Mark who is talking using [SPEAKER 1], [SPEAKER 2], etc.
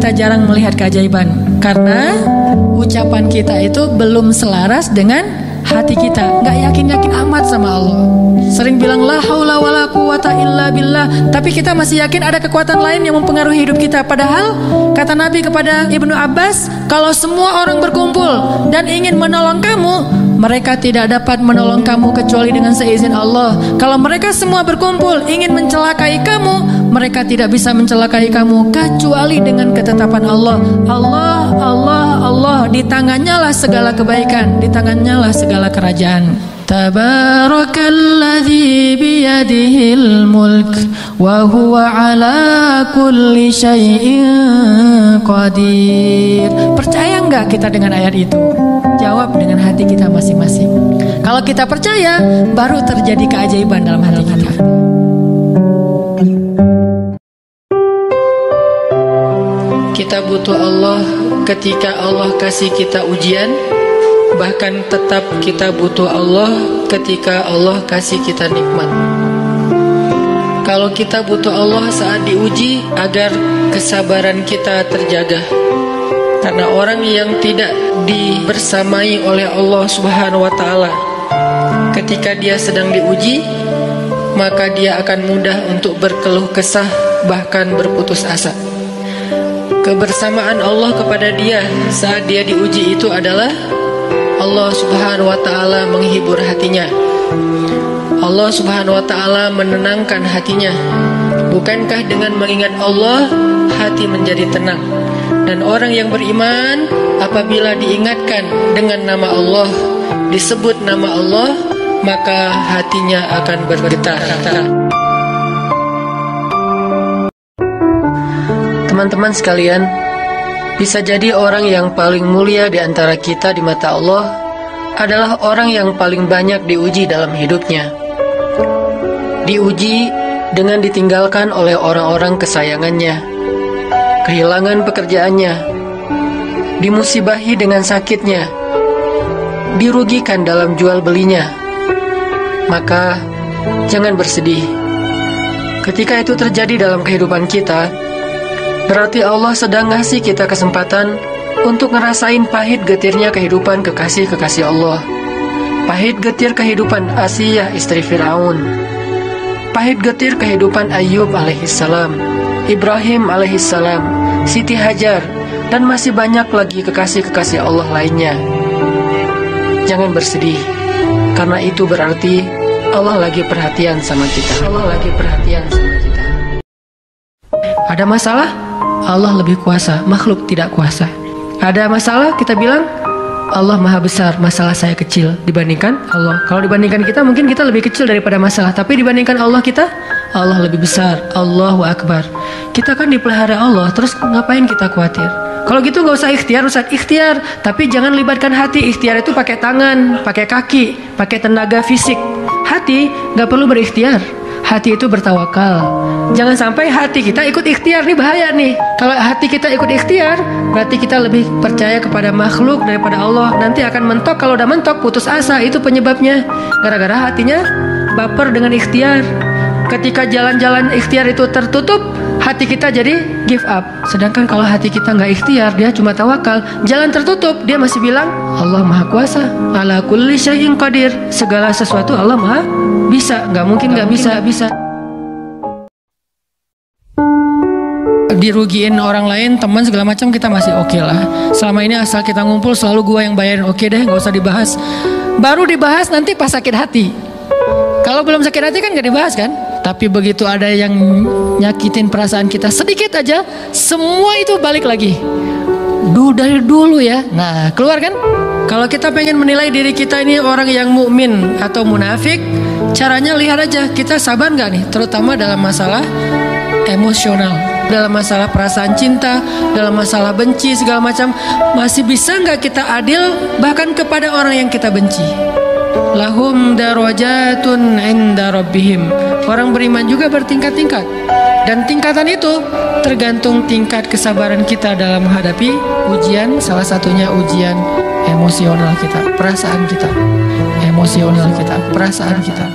[SPEAKER 1] kita jarang melihat keajaiban? Karena ucapan kita itu belum selaras dengan hati kita. Nggak yakin-yakin amat sama Allah. Sering bilang la haula wala quwata illa billah, tapi kita masih yakin ada kekuatan lain yang mempengaruhi hidup kita. Padahal kata Nabi kepada Ibnu Abbas, kalau semua orang berkumpul dan ingin menolong kamu, mereka tidak dapat menolong kamu kecuali dengan seizin Allah. Kalau mereka semua berkumpul ingin mencelakai kamu, mereka tidak bisa mencelakai kamu kecuali dengan ketetapan Allah. Allah, Allah, Allah, di tangannya lah segala kebaikan, di tangannya lah segala kerajaan. Tabarakalladzi biyadihil mulk wa huwa ala kulli syai'in qadir. Percaya enggak kita dengan ayat itu? Jawab dengan hati kita masing-masing. Kalau kita percaya, baru terjadi keajaiban dalam hati kita. Kita butuh Allah ketika Allah kasih kita ujian. Bahkan tetap kita butuh Allah ketika Allah kasih kita nikmat. Kalau kita butuh Allah saat diuji agar kesabaran kita terjaga. Karena orang yang tidak dibersamai oleh Allah Subhanahu wa Ta'ala, ketika dia sedang diuji, maka dia akan mudah untuk berkeluh kesah, bahkan berputus asa. Kebersamaan Allah kepada dia saat dia diuji itu adalah Allah Subhanahu wa Ta'ala menghibur hatinya. Allah Subhanahu wa Ta'ala menenangkan hatinya. Bukankah dengan mengingat Allah hati menjadi tenang? Dan orang yang beriman apabila diingatkan dengan nama Allah, disebut nama Allah, maka hatinya akan bergetar. Teman-teman sekalian, bisa jadi orang yang paling mulia di antara kita di mata Allah adalah orang yang paling banyak diuji dalam hidupnya. Diuji dengan ditinggalkan oleh orang-orang kesayangannya, kehilangan pekerjaannya, dimusibahi dengan sakitnya, dirugikan dalam jual belinya. Maka jangan bersedih. Ketika itu terjadi dalam kehidupan kita, berarti Allah sedang ngasih kita kesempatan untuk ngerasain pahit getirnya kehidupan kekasih-kekasih Allah. Pahit getir kehidupan Asiyah istri Fir'aun, pahit getir kehidupan Ayub alaihissalam, Ibrahim alaihissalam, Siti Hajar, dan masih banyak lagi kekasih-kekasih Allah lainnya. Jangan bersedih, karena itu berarti Allah lagi perhatian sama kita. Allah lagi perhatian sama kita. Ada masalah? Allah lebih kuasa, makhluk tidak kuasa. Ada masalah, kita bilang Allah maha besar, masalah saya kecil dibandingkan Allah. Kalau dibandingkan kita, mungkin kita lebih kecil daripada masalah. Tapi dibandingkan Allah kita, Allah lebih besar. Allahu Akbar. Kita kan dipelihara Allah, terus ngapain kita khawatir? Kalau gitu gak usah ikhtiar, Ustaz. Ikhtiar, tapi jangan libatkan hati. Ikhtiar itu pakai tangan, pakai kaki, pakai tenaga fisik. Hati gak perlu berikhtiar. Hati itu bertawakal. Jangan sampai hati kita ikut ikhtiar, nih bahaya nih. Kalau hati kita ikut ikhtiar, berarti kita lebih percaya kepada makhluk daripada Allah. Nanti akan mentok, kalau udah mentok putus asa, itu penyebabnya. Gara-gara hatinya baper dengan ikhtiar. Ketika jalan-jalan ikhtiar itu tertutup, hati kita jadi give up. Sedangkan kalau hati kita nggak ikhtiar, dia cuma tawakal, jalan tertutup, dia masih bilang Allah maha kuasa, ala kulli syai'in qadir, segala sesuatu Allah maha bisa, nggak mungkin nggak bisa. Dirugiin orang lain, teman segala macam, kita masih oke lah. Selama ini asal kita ngumpul selalu gua yang bayarin, oke deh, nggak usah dibahas. Baru dibahas nanti pas sakit hati. Kalau belum sakit hati kan nggak dibahas kan. Tapi begitu ada yang nyakitin perasaan kita sedikit aja, semua itu balik lagi. Dari dulu ya. Nah, keluar kan? Kalau kita pengen menilai diri kita ini orang yang mukmin atau munafik, caranya lihat aja kita sabar nggak nih, terutama dalam masalah emosional, dalam masalah perasaan cinta, dalam masalah benci segala macam. Masih bisa nggak kita adil bahkan kepada orang yang kita benci? Lahum darajatun inda rabbihim. Orang beriman juga bertingkat-tingkat. Dan tingkatan itu tergantung tingkat kesabaran kita dalam menghadapi ujian. Salah satunya ujian emosional kita, perasaan kita, emosional kita, perasaan kita.